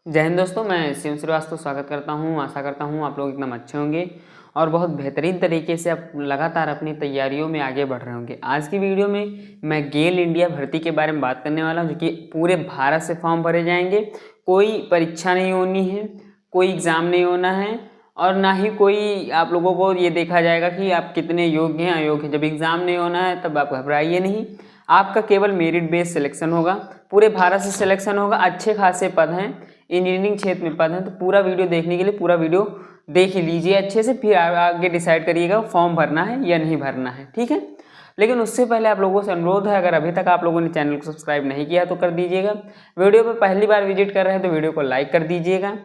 जय हिंद दोस्तों, मैं शिव श्रीवास्तव स्वागत करता हूं। आशा करता हूं आप लोग एकदम अच्छे होंगे और बहुत बेहतरीन तरीके से आप लगातार अपनी तैयारियों में आगे बढ़ रहे होंगे। आज की वीडियो में मैं गेल इंडिया भर्ती के बारे में बात करने वाला हूं, जो कि पूरे भारत से फॉर्म भरे जाएंगे। कोई परीक्षा नहीं होनी है, कोई एग्ज़ाम नहीं होना है और ना ही कोई आप लोगों को ये देखा जाएगा कि आप कितने योग्य हैं अयोग्य हैं। जब एग्ज़ाम नहीं होना है तब आप घबराइए नहीं, आपका केवल मेरिट बेस्ड सिलेक्शन होगा। पूरे भारत से सिलेक्शन होगा। अच्छे खासे पद हैं, इंजीनियरिंग क्षेत्र में पद हैं। तो पूरा वीडियो देखने के लिए पूरा वीडियो देख लीजिए अच्छे से, फिर आगे डिसाइड करिएगा फॉर्म भरना है या नहीं भरना है, ठीक है। लेकिन उससे पहले आप लोगों से अनुरोध है, अगर अभी तक आप लोगों ने चैनल को सब्सक्राइब नहीं किया तो कर दीजिएगा। वीडियो पर पहली बार विजिट कर रहे हैं तो वीडियो को लाइक कर दीजिएगा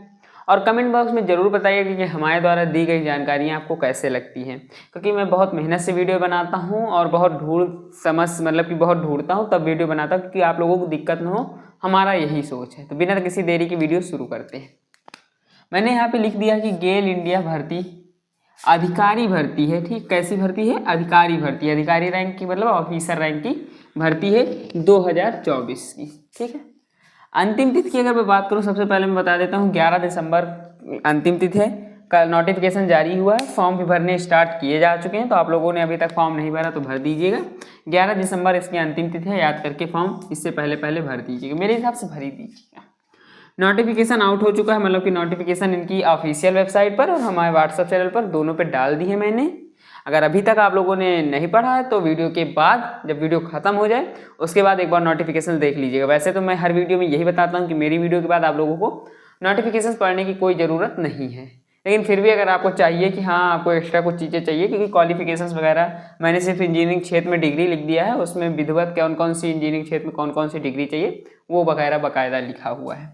और कमेंट बॉक्स में ज़रूर बताइएगा कि हमारे द्वारा दी गई जानकारियाँ आपको कैसे लगती हैं, क्योंकि मैं बहुत मेहनत से वीडियो बनाता हूँ और बहुत बहुत ढूंढता हूँ तब वीडियो बनाता हूँ, क्योंकि आप लोगों को दिक्कत ना हो, हमारा यही सोच है। तो बिना किसी देरी की वीडियो शुरू करते हैं। मैंने यहाँ पे लिख दिया कि गेल इंडिया भर्ती अधिकारी भर्ती है, ठीक। कैसी भर्ती है? अधिकारी भर्ती है। अधिकारी रैंक की मतलब ऑफिसर रैंक की भर्ती है 2024 की, ठीक है। अंतिम तिथि की अगर मैं बात करूं, सबसे पहले मैं बता देता हूं 11 दिसंबर अंतिम तिथि है। कल नोटिफिकेशन जारी हुआ है, फॉर्म भी भरने स्टार्ट किए जा चुके हैं। तो आप लोगों ने अभी तक फॉर्म नहीं भरा तो भर दीजिएगा। 11 दिसंबर इसकी अंतिम तिथि है, याद करके फॉर्म इससे पहले भर दीजिएगा। मेरे हिसाब से भर ही दीजिएगा। नोटिफिकेशन आउट हो चुका है, मतलब कि नोटिफिकेशन इनकी ऑफिशियल वेबसाइट पर और हमारे व्हाट्सएप चैनल पर दोनों पे डाल दी है मैंने। अगर अभी तक आप लोगों ने नहीं पढ़ा है तो वीडियो के बाद, जब वीडियो खत्म हो जाए उसके बाद एक बार नोटिफिकेशन देख लीजिएगा। वैसे तो मैं हर वीडियो में यही बताता हूँ कि मेरी वीडियो के बाद आप लोगों को नोटिफिकेशन पढ़ने की कोई ज़रूरत नहीं है, लेकिन फिर भी अगर आपको चाहिए कि हाँ आपको एक्स्ट्रा कुछ चीज़ें चाहिए, क्योंकि क्वालिफिकेशंस वगैरह मैंने सिर्फ इंजीनियरिंग क्षेत्र में डिग्री लिख दिया है, उसमें विधिवत कौन कौन सी इंजीनियरिंग क्षेत्र में कौन कौन सी डिग्री चाहिए वो वगैरह बाकायदा लिखा हुआ है।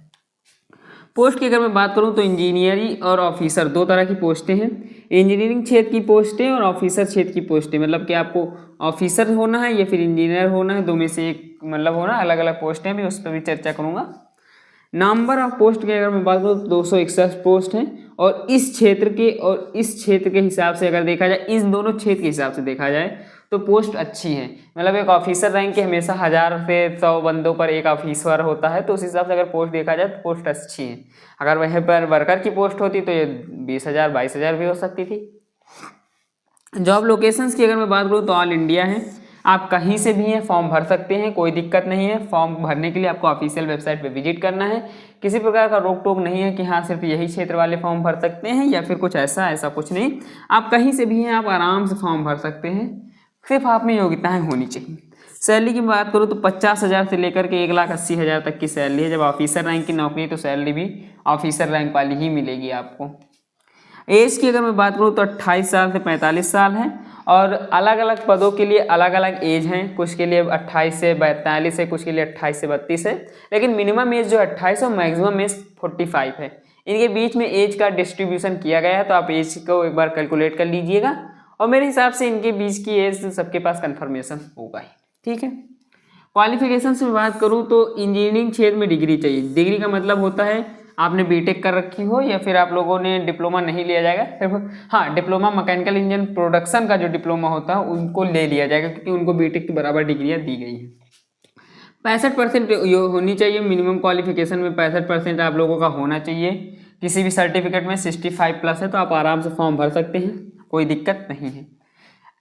पोस्ट की अगर मैं बात करूं तो इंजीनियरिंग और ऑफिसर दो तरह की पोस्टें हैं। इंजीनियरिंग क्षेत्र की पोस्टें और ऑफिसर क्षेत्र की पोस्टें, मतलब कि आपको ऑफिसर होना है या फिर इंजीनियर होना है, दो में से एक मतलब होना। अलग अलग पोस्टें भी, उस पर भी चर्चा करूंगा। नंबर ऑफ पोस्ट की अगर मैं बात करूँ तो 261 पोस्ट हैं और इस क्षेत्र के हिसाब से अगर देखा जाए, इस दोनों क्षेत्र के हिसाब से देखा जाए तो पोस्ट अच्छी है। मतलब एक ऑफिसर रैंक के हमेशा 1000 से 100 बंदों पर एक ऑफिसर होता है, तो उस हिसाब से अगर पोस्ट देखा जाए तो पोस्ट अच्छी है। अगर वहीं पर वर्कर की पोस्ट होती तो ये 20,000 22,000 भी हो सकती थी। जॉब लोकेशंस की अगर मैं बात करूँ तो ऑल इंडिया है, आप कहीं से भी हैं फॉर्म भर सकते हैं, कोई दिक्कत नहीं है। फॉर्म भरने के लिए आपको ऑफिशियल वेबसाइट पे विजिट करना है। किसी प्रकार का रोक टोक नहीं है कि हाँ सिर्फ यही क्षेत्र वाले फॉर्म भर सकते हैं या फिर कुछ ऐसा कुछ नहीं। आप कहीं से भी हैं, आप आराम से फॉर्म भर सकते हैं, सिर्फ आप में योग्यताएँ होनी चाहिए। सैलरी की बात करूँ तो 50,000 से लेकर के 1,80,000 तक की सैलरी है। जब ऑफिसर रैंक की नौकरी है तो सैलरी भी ऑफिसर रैंक वाली ही मिलेगी आपको। एज की अगर मैं बात करूँ तो 28 साल से 45 साल है और अलग अलग पदों के लिए अलग अलग एज हैं। कुछ के लिए 28 से 42 है, कुछ के लिए 28 से 32 है, लेकिन मिनिमम एज जो 28 है और मैक्सिमम एज 45 है। इनके बीच में एज का डिस्ट्रीब्यूशन किया गया है, तो आप एज को एक बार कैलकुलेट कर लीजिएगा और मेरे हिसाब से इनके बीच की एज सबके पास कन्फर्मेशन होगा ही, ठीक है। क्वालिफिकेशन से बात करूँ तो इंजीनियरिंग क्षेत्र में डिग्री चाहिए। डिग्री का मतलब होता है आपने बीटेक कर रखी हो या फिर आप लोगों ने डिप्लोमा नहीं लिया जाएगा, सिर्फ हाँ डिप्लोमा मैकेनिकल इंजन प्रोडक्शन का जो डिप्लोमा होता है उनको ले लिया जाएगा, क्योंकि उनको बीटेक के बराबर डिग्रियाँ दी गई हैं। 65% होनी चाहिए मिनिमम क्वालिफिकेशन में, 65% आप लोगों का होना चाहिए। किसी भी सर्टिफिकेट में 65+ है तो आप आराम से फॉर्म भर सकते हैं, कोई दिक्कत नहीं है।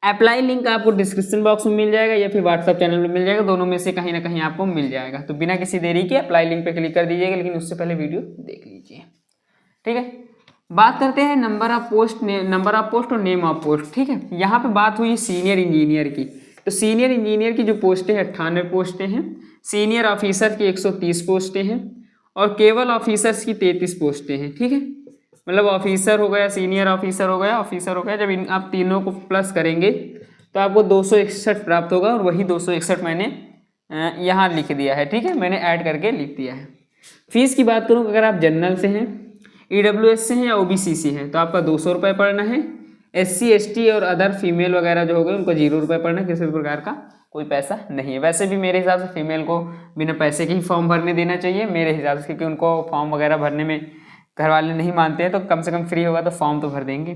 अप्लाई लिंक आपको डिस्क्रिप्शन बॉक्स में मिल जाएगा या फिर व्हाट्सएप चैनल में मिल जाएगा, दोनों में से कहीं ना कहीं आपको मिल जाएगा। तो बिना किसी देरी के अप्लाई लिंक पे क्लिक कर दीजिएगा, लेकिन उससे पहले वीडियो देख लीजिए, ठीक है। बात करते हैं नंबर ऑफ पोस्ट और नेम ऑफ पोस्ट, ठीक है। यहाँ पे बात हुई सीनियर इंजीनियर की, तो सीनियर इंजीनियर की जो पोस्टें हैं 98 पोस्टें हैं, सीनियर ऑफिसर की 130 पोस्टें हैं और केवल ऑफिसर्स की 33 पोस्टें हैं, ठीक है। मतलब ऑफिसर हो गया, सीनियर ऑफिसर हो गया, जब इन आप तीनों को प्लस करेंगे तो आपको 261 प्राप्त होगा और वही 261 मैंने यहाँ लिख दिया है, ठीक है। मैंने ऐड करके लिख दिया है। फीस की बात करूँ, अगर आप जनरल से हैं, EWS से हैं या OBC से हैं तो आपका 200 रुपये पड़ना है। SC ST और अदर फीमेल वगैरह जो हो गए उनको 0 रुपये पड़ना है, किसी भी प्रकार का कोई पैसा नहीं है। वैसे भी मेरे हिसाब से फीमेल को बिना पैसे के ही फॉर्म भरने देना चाहिए मेरे हिसाब से, क्योंकि उनको फॉर्म वगैरह भरने में घर वाले नहीं मानते हैं तो कम से कम फ्री होगा तो फॉर्म तो भर देंगे।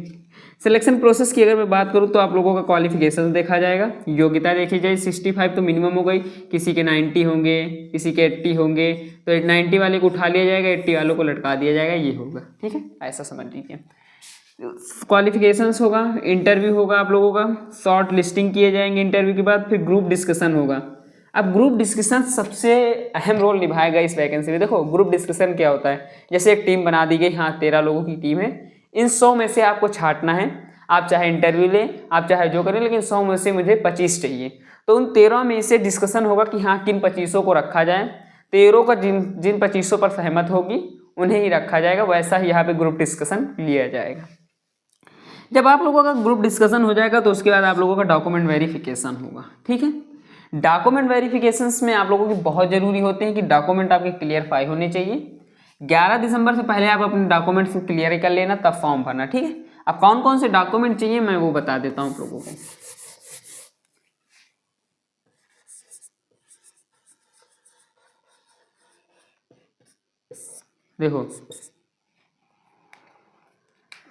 सिलेक्शन प्रोसेस की अगर मैं बात करूँ तो आप लोगों का क्वालिफिकेशन देखा जाएगा, योग्यता देखी जाए। 65 तो मिनिमम हो गई, किसी के 90 होंगे, किसी के 80 होंगे, तो 90 वाले को उठा लिया जाएगा, 80 वालों को लटका दिया जाएगा, ये होगा। ठीक है, ऐसा समझ लीजिए। क्वालिफिकेशंस होगा, इंटरव्यू होगा आप लोगों का, शॉर्ट लिस्टिंग किए जाएंगे इंटरव्यू के बाद, फिर ग्रुप डिस्कशन होगा। अब ग्रुप डिस्कशन सबसे अहम रोल निभाएगा इस वैकेंसी में। देखो ग्रुप डिस्कशन क्या होता है, जैसे एक टीम बना दी गई, हाँ 13 लोगों की टीम है, इन 100 में से आपको छांटना है। आप चाहे इंटरव्यू लें, आप चाहे जो करें, लेकिन 100 में से मुझे 25 चाहिए। तो उन 13 में से डिस्कशन होगा कि हाँ किन 25 को रखा जाए। 13 का जिन 25 पर सहमत होगी उन्हें ही रखा जाएगा। वैसा ही यहाँ पे ग्रुप डिस्कशन लिया जाएगा। जब आप लोगों का ग्रुप डिस्कशन हो जाएगा तो उसके बाद आप लोगों का डॉक्यूमेंट वेरिफिकेशन होगा। ठीक है, डॉक्यूमेंट वेरिफिकेशंस में आप लोगों की बहुत ज़रूरी होते हैं कि डॉक्यूमेंट आपके क्लियरफाई होने चाहिए। 11 दिसंबर से पहले आप अपने डॉक्यूमेंट्स को क्लियर कर लेना, तब फॉर्म भरना। ठीक है, अब कौन कौन से डॉक्यूमेंट चाहिए मैं वो बता देता हूँ आप लोगों को। देखो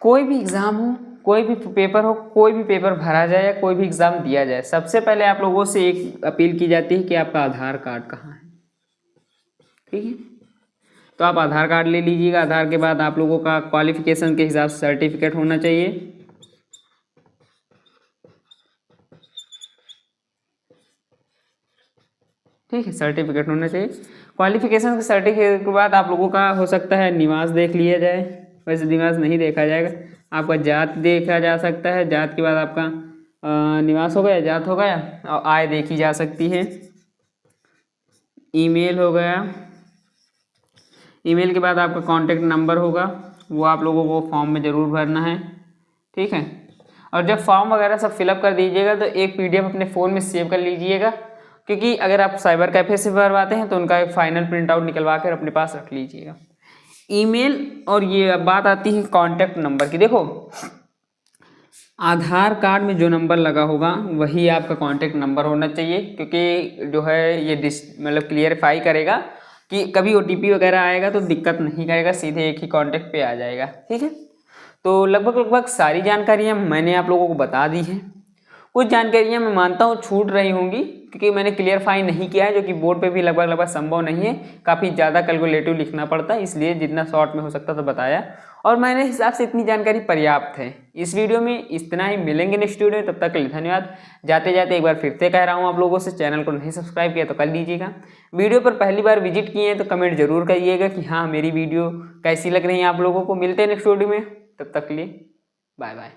कोई भी एग्ज़ाम हो, कोई भी पेपर हो, कोई भी पेपर भरा जाए या कोई भी एग्ज़ाम दिया जाए, सबसे पहले आप लोगों से एक अपील की जाती है कि आपका आधार कार्ड कहाँ है। ठीक है, तो आप आधार कार्ड ले लीजिएगा। आधार के बाद आप लोगों का क्वालिफिकेशन के हिसाब से सर्टिफिकेट होना चाहिए। ठीक है, सर्टिफिकेट होना चाहिए। क्वालिफिकेशन के सर्टिफिकेट के बाद आप लोगों का हो सकता है निवास देख लिया जाए, वैसे निवास नहीं देखा जाएगा, आपका जात देखा जा सकता है। जात के बाद आपका निवास हो गया, जात हो गया, और आय देखी जा सकती है। ईमेल हो गया, ईमेल के बाद आपका कॉन्टैक्ट नंबर होगा, वो आप लोगों को फॉर्म में ज़रूर भरना है। ठीक है, और जब फॉर्म वगैरह सब फिलअप कर दीजिएगा तो एक PDF अपने फ़ोन में सेव कर लीजिएगा, क्योंकि अगर आप साइबर कैफ़े से भरवाते हैं तो उनका एक फाइनल प्रिंट आउट निकलवा कर अपने पास रख लीजिएगा। ईमेल, और ये अब बात आती है कॉन्टैक्ट नंबर की। देखो आधार कार्ड में जो नंबर लगा होगा वही आपका कॉन्टैक्ट नंबर होना चाहिए, क्योंकि जो है ये मतलब क्लियरफाई करेगा कि कभी OTP वगैरह आएगा तो दिक्कत नहीं करेगा, सीधे एक ही कॉन्टैक्ट पे आ जाएगा। ठीक है, तो लगभग सारी जानकारियाँ मैंने आप लोगों को बता दी हैं। कुछ जानकारियाँ मैं मानता हूँ छूट रही होंगी, क्योंकि मैंने क्लियरफाई नहीं किया है, जो कि बोर्ड पे भी लगभग संभव नहीं है, काफ़ी ज़्यादा कैलकुलेटिव लिखना पड़ता है, इसलिए जितना शॉर्ट में हो सकता तो बताया, और मेरे हिसाब से इतनी जानकारी पर्याप्त है। इस वीडियो में इतना ही, मिलेंगे नेक्स्ट वीडियो में, तब तक के लिए धन्यवाद। जाते जाते एक बार फिर से कह रहा हूँ आप लोगों से, चैनल को नहीं सब्सक्राइब किया तो कर लीजिएगा। वीडियो पर पहली बार विजिट किए हैं तो कमेंट जरूर करिएगा कि हाँ मेरी वीडियो कैसी लग रही है आप लोगों को। मिलते हैं नेक्स्ट वीडियो में, तब तक के लिए बाय बाय।